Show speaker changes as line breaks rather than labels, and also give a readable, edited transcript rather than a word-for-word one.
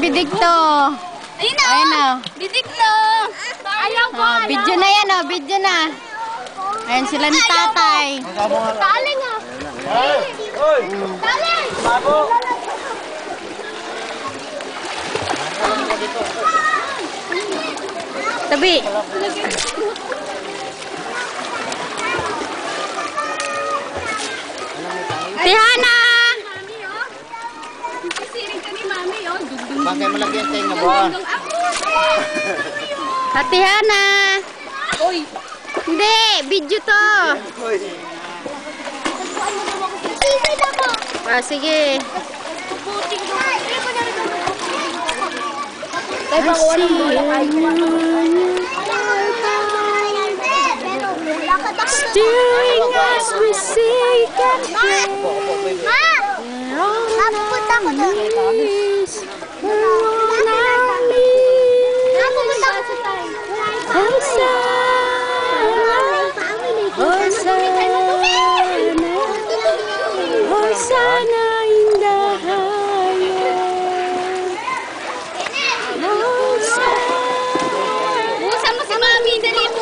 bidikto.
Ayun na.
Ayun na.
Bidikto. Ayaw ko.
Video na yan, oh. Video na. Ayan sila ni tatay.
Tali nga. Tali.
Tabi. Tihana!
Sisiring ka ni Mami, oh.
Bakit malagyan tayo nga ba?
Tihana!
Uy.
Hindi, video to.
Sisi na mo.
Ah, sige.
Puting mo. Tayo pa kuha ng bola
Steering as we seek and pray.
Ma! Napupunta ko doon. Napupunta ko sa tayo.
Hosanna in the highest.
Busan mo si Mami, dali mo.